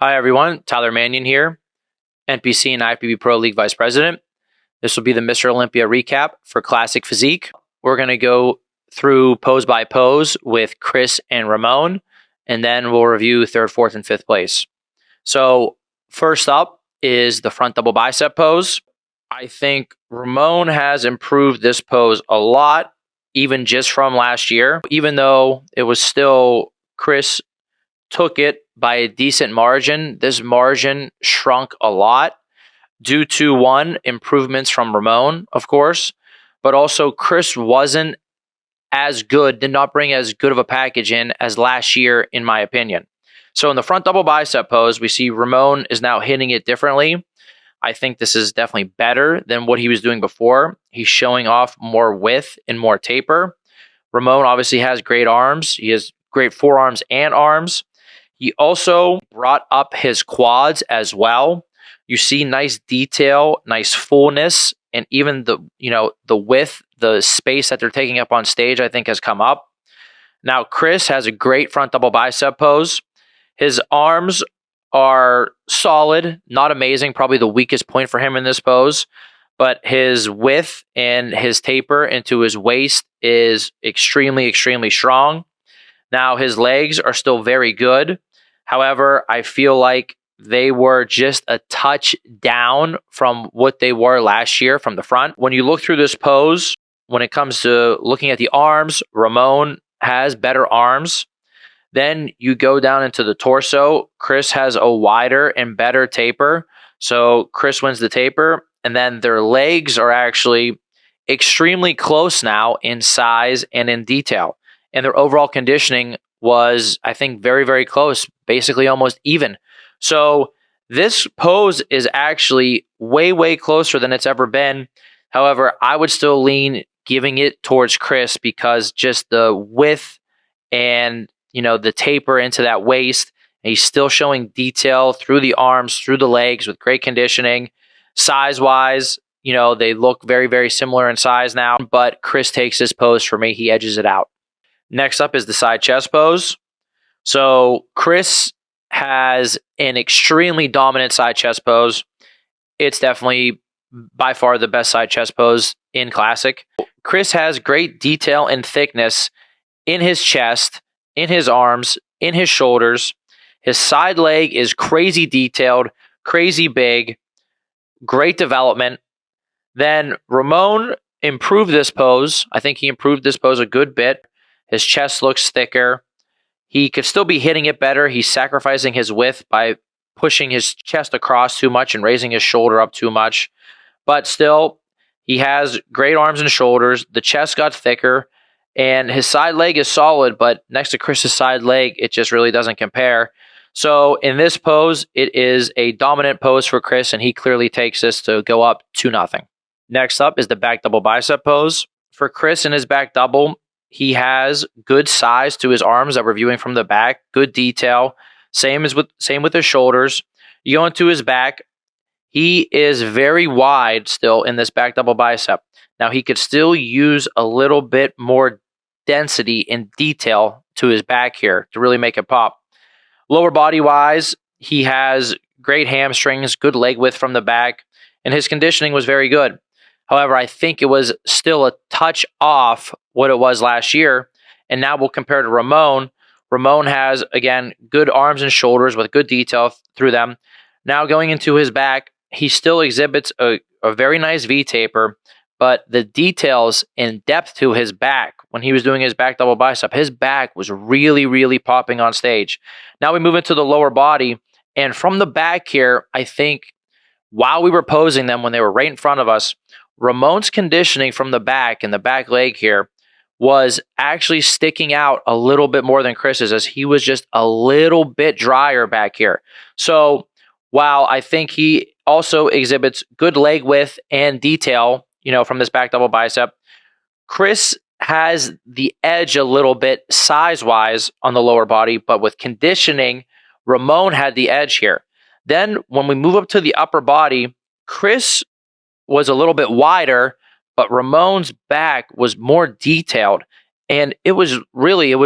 Hi everyone, Tyler Manion here, NPC and IFBB Pro League Vice President. This will be the Mr. Olympia recap for Classic Physique. We're going to go through pose by pose with Chris and Ramon, and then we'll review third, fourth, and fifth place. So first up is the front double bicep pose. I think Ramon has improved this pose a lot, even just from last year, even though it was still Chris took it by a decent margin. This margin shrunk a lot due to, one, improvements from Ramon, of course, but also Chris wasn't as good, did not bring as good of a package in as last year, in my opinion. So in the front double bicep pose, we see Ramon is now hitting it differently. I think this is definitely better than what he was doing before. He's showing off more width and more taper. Ramon obviously has great arms. He has great forearms and arms. He also brought up his quads as well. You see nice detail, nice fullness, and even the width, the space that they're taking up on stage, I think has come up. Now, Chris has a great front double bicep pose. His arms are solid, not amazing, probably the weakest point for him in this pose, but his width and his taper into his waist is extremely, extremely strong. Now, his legs are still very good. However, I feel like they were just a touch down from what they were last year from the front. When you look through this pose, when it comes to looking at the arms, Ramon has better arms. Then you go down into the torso. Chris has a wider and better taper. So Chris wins the taper. And then their legs are actually extremely close now in size and in detail. And their overall conditioning was, I think, very, very close, basically almost even. So this pose is actually way, way closer than it's ever been. However, I would still lean giving it towards Chris because just the width and, the taper into that waist, and he's still showing detail through the arms, through the legs with great conditioning. Size-wise, they look very, very similar in size now, but Chris takes this pose for me. He edges it out. Next up is the side chest pose. So Chris has an extremely dominant side chest pose. It's definitely by far the best side chest pose in Classic. Chris has great detail and thickness in his chest, in his arms, in his shoulders. His side leg is crazy detailed, crazy big, great development. Then Ramon improved this pose. I think he improved this pose a good bit. His chest looks thicker. He could still be hitting it better. He's sacrificing his width by pushing his chest across too much and raising his shoulder up too much. But still, he has great arms and shoulders. The chest got thicker, and his side leg is solid, but next to Chris's side leg, it just really doesn't compare. So in this pose, it is a dominant pose for Chris, and he clearly takes this to go up 2-0. Next up is the back double bicep pose. For Chris in his back double, he has good size to his arms that we're viewing from the back, good detail. Same with his shoulders. You go into his back, he is very wide still in this back double bicep. Now he could still use a little bit more density and detail to his back here to really make it pop. Lower body wise, he has great hamstrings, good leg width from the back, and his conditioning was very good. However, I think it was still a touch off what it was last year. And now we'll compare to Ramon. Ramon has, again, good arms and shoulders with good detail through them. Now going into his back, he still exhibits a very nice V-taper, but the details and depth to his back, when he was doing his back double bicep, his back was really, really popping on stage. Now we move into the lower body, and from the back here, I think while we were posing them when they were right in front of us, Ramon's conditioning from the back and the back leg here was actually sticking out a little bit more than Chris's, as he was just a little bit drier back here. So while I think he also exhibits good leg width and detail, from this back double bicep, Chris has the edge a little bit size-wise on the lower body, but with conditioning, Ramon had the edge here. Then when we move up to the upper body, Chris was a little bit wider, but Ramon's back was more detailed, and it was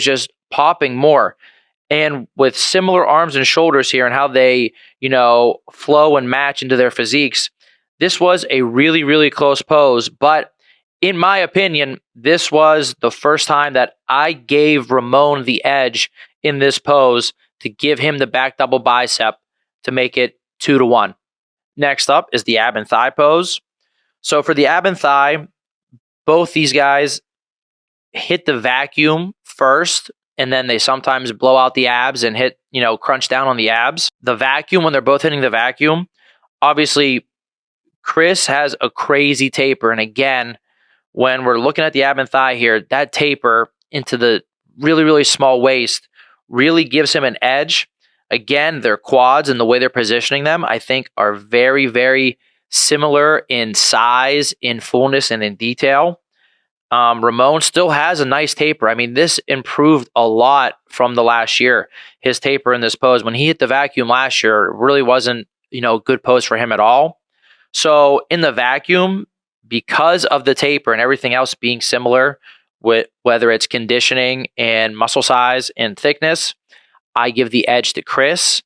just popping more. And with similar arms and shoulders here and how they, flow and match into their physiques, this was a really, really close pose. But in my opinion, this was the first time that I gave Ramon the edge in this pose to give him the back double bicep to make it 2-1. Next up is the ab and thigh pose. So for the ab and thigh, both these guys hit the vacuum first, and then they sometimes blow out the abs and hit, crunch down on the abs. The vacuum, when they're both hitting the vacuum, obviously Chris has a crazy taper. And again, when we're looking at the ab and thigh here, that taper into the really, really small waist really gives him an edge. Again, their quads and the way they're positioning them, I think, are very, very similar in size, in fullness, and in detail. Ramon still has a nice taper. I mean, this improved a lot from the last year. His taper in this pose, when he hit the vacuum last year, it really wasn't, a good pose for him at all. So in the vacuum, because of the taper and everything else being similar, with whether it's conditioning and muscle size and thickness, I give the edge to Chris.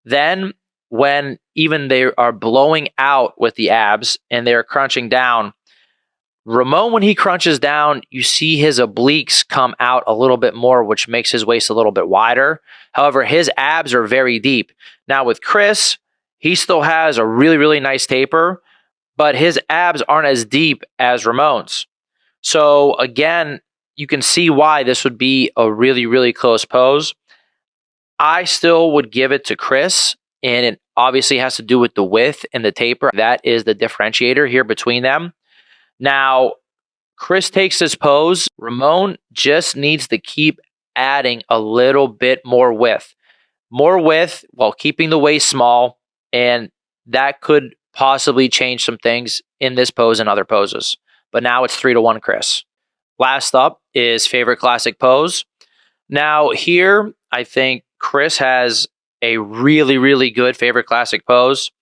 Then when even they are blowing out with the abs and they're crunching down, Ramon, when he crunches down, you see his obliques come out a little bit more, which makes his waist a little bit wider. However, his abs are very deep. Now with Chris, he still has a really, really nice taper, but his abs aren't as deep as Ramon's. So again, you can see why this would be a really, really close pose. I still would give it to Chris, and it obviously has to do with the width and the taper. That is the differentiator here between them. Now, Chris takes this pose. Ramon just needs to keep adding a little bit more width. More width while keeping the waist small, and that could possibly change some things in this pose and other poses. But now it's 3-1 Chris. Last up is favorite classic pose. Now here, I think Chris has a really, really good favorite classic pose.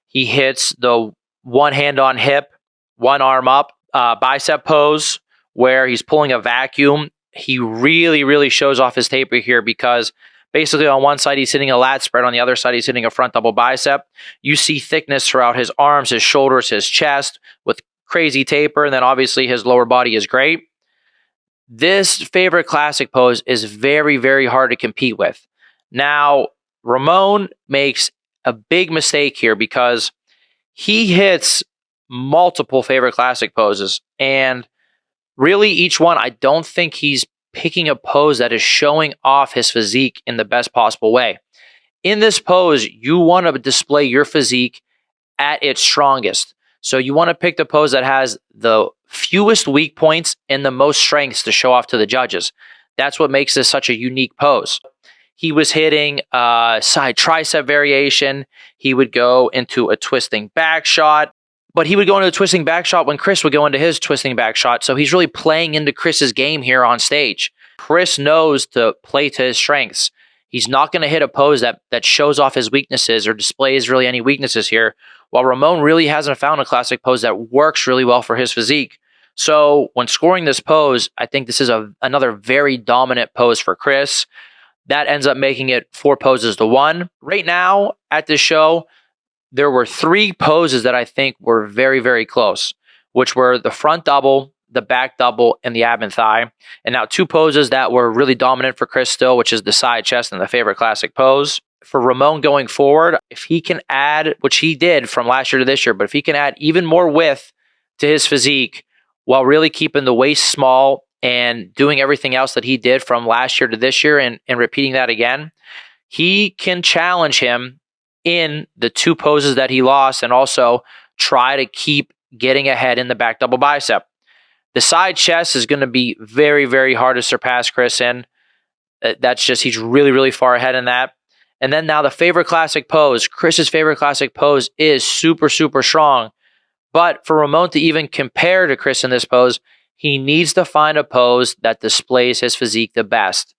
He hits the one hand on hip, one arm up, bicep pose where he's pulling a vacuum. He really, really shows off his taper here because basically on one side he's hitting a lat spread, on the other side he's hitting a front double bicep. You see thickness throughout his arms, his shoulders, his chest with crazy taper, and then obviously his lower body is great. This favorite classic pose is very, very hard to compete with. Now, Ramon makes a big mistake here because he hits multiple favorite classic poses, and really each one, I don't think he's picking a pose that is showing off his physique in the best possible way. In this pose, you want to display your physique at its strongest. So you want to pick the pose that has the fewest weak points and the most strengths to show off to the judges. That's what makes this such a unique pose. He was hitting a side tricep variation. He would go into a twisting back shot, but he would go into a twisting back shot when Chris would go into his twisting back shot. So he's really playing into Chris's game here on stage. Chris knows to play to his strengths. He's not going to hit a pose that shows off his weaknesses or displays really any weaknesses here, while Ramon really hasn't found a classic pose that works really well for his physique. So when scoring this pose, I think this is another very dominant pose for Chris. That ends up making it 4-1. Right now at this show, there were 3 poses that I think were very, very close, which were the front double, the back double, and the ab and thigh. And now 2 poses that were really dominant for Chris still, which is the side chest and the favorite classic pose. For Ramon going forward, if he can add, which he did from last year to this year, but if he can add even more width to his physique while really keeping the waist small and doing everything else that he did from last year to this year and repeating that again, he can challenge him in the 2 poses that he lost and also try to keep getting ahead in the back double bicep. The side chest is going to be very, very hard to surpass Chris in. That's just, he's really, really far ahead in that. And then now the favorite classic pose, Chris's favorite classic pose is super, super strong. But for Ramon to even compare to Chris in this pose, he needs to find a pose that displays his physique the best.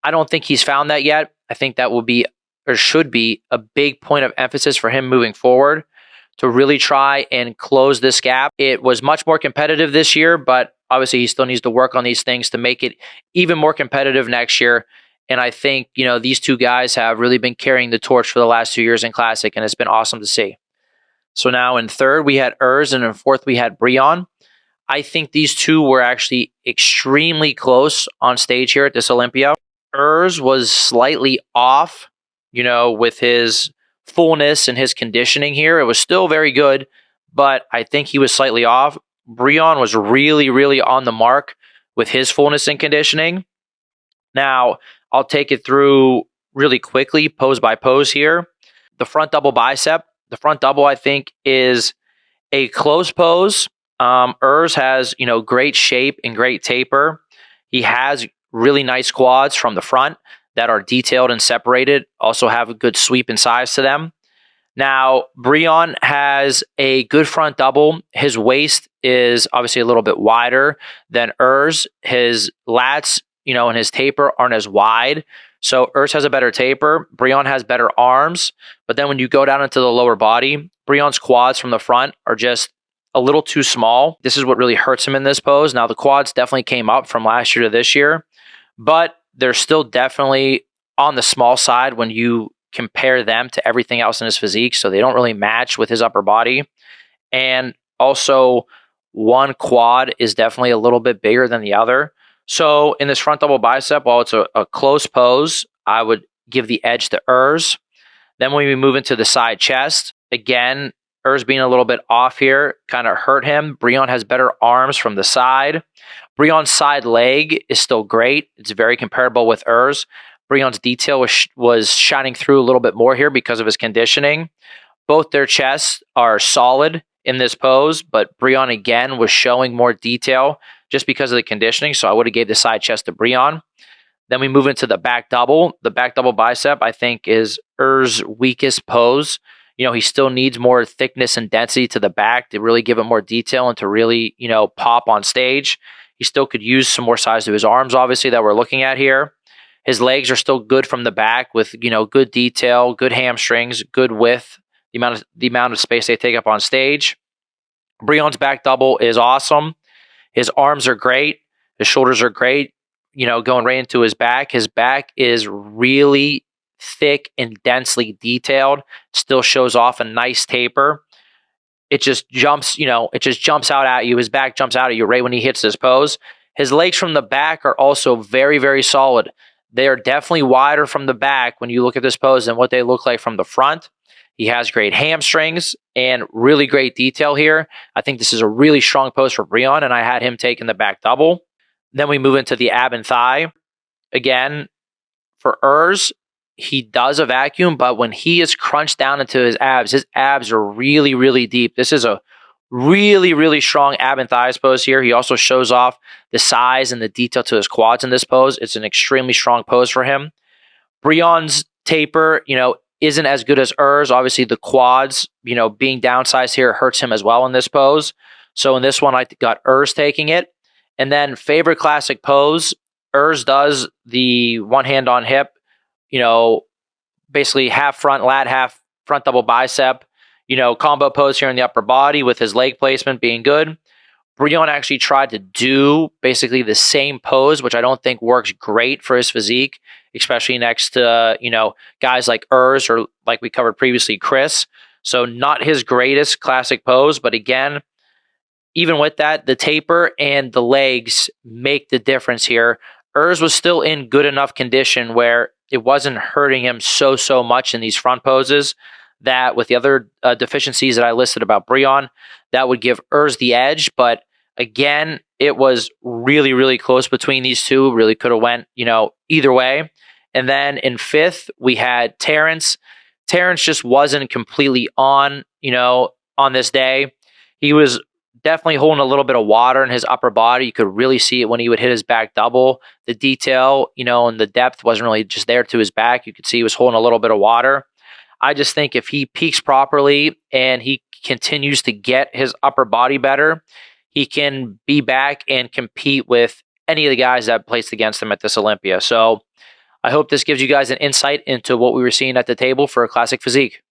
I don't think he's found that yet. I think that will be, or should be, a big point of emphasis for him moving forward to really try and close this gap. It was much more competitive this year, but obviously he still needs to work on these things to make it even more competitive next year And I think, these two guys have really been carrying the torch for the last 2 years in Classic, and it's been awesome to see. So now in third, we had Urs, and in fourth, we had Brion. I think these two were actually extremely close on stage here at this Olympia. Urs was slightly off, with his fullness and his conditioning here. It was still very good, but I think he was slightly off. Brion was really, really on the mark with his fullness and conditioning. Now, I'll take it through really quickly, pose by pose here. The front double bicep. The front double, I think, is a close pose. Urs has, great shape and great taper. He has really nice quads from the front that are detailed and separated, also have a good sweep and size to them. Now, Brion has a good front double. His waist is obviously a little bit wider than Urs. His lats, and his taper aren't as wide. So Urs has a better taper. Brion has better arms. But then when you go down into the lower body, Brion's quads from the front are just a little too small. This is what really hurts him in this pose. Now, the quads definitely came up from last year to this year, but they're still definitely on the small side when you compare them to everything else in his physique. So they don't really match with his upper body. And also, one quad is definitely a little bit bigger than the other. So in this front double bicep, while it's a close pose, I would give the edge to Urs. Then when we move into the side chest, again, Urs being a little bit off here kind of hurt him. Brion has better arms from the side. Brion's side leg is still great. It's very comparable with Urs. Brion's detail was shining through a little bit more here because of his conditioning. Both their chests are solid in this pose, but Brion again was showing more detail just because of the conditioning. So I would have gave the side chest to Brion. Then we move into the back double. The back double bicep, I think, is Urs' weakest pose. He still needs more thickness and density to the back to really give it more detail and to really, pop on stage. He still could use some more size to his arms, obviously, that we're looking at here. His legs are still good from the back with, good detail, good hamstrings, good width, the amount of space they take up on stage. Brion's back double is awesome. His arms are great. His shoulders are great. Going right into his back. His back is really thick and densely detailed. Still shows off a nice taper. It just jumps, out at you. His back jumps out at you right when he hits this pose. His legs from the back are also very, very solid. They are definitely wider from the back when you look at this pose than what they look like from the front. He has great hamstrings and really great detail here. I think this is a really strong pose for Brion, and I had him taking the back double. Then we move into the ab and thigh. Again, for Urs, he does a vacuum, but when he is crunched down into his abs are really, really deep. This is a really, really strong ab and thighs pose here. He also shows off the size and the detail to his quads in this pose. It's an extremely strong pose for him. Brion's taper, isn't as good as Urs. Obviously, the quads, being downsized here hurts him as well in this pose. So in this one, I got Urs taking it. And then favorite classic pose, Urs does the one hand on hip, basically half front lat, half front double bicep, combo pose here in the upper body with his leg placement being good. Brion actually tried to do basically the same pose, which I don't think works great for his physique, especially next to, guys like Urs or like we covered previously, Chris. So not his greatest classic pose, but again, even with that, the taper and the legs make the difference here. Urs was still in good enough condition where it wasn't hurting him so much in these front poses that with the other deficiencies that I listed about Brion, that would give Urs the edge. But again, it was really, really close between these two. Really could have went, either way. And then in fifth, we had Terrence. Terrence just wasn't completely on this day. He was definitely holding a little bit of water in his upper body. You could really see it when he would hit his back double. The detail, and the depth wasn't really just there to his back. You could see he was holding a little bit of water. I just think if he peaks properly and he continues to get his upper body better, he can be back and compete with any of the guys that placed against him at this Olympia. So I hope this gives you guys an insight into what we were seeing at the table for a classic physique.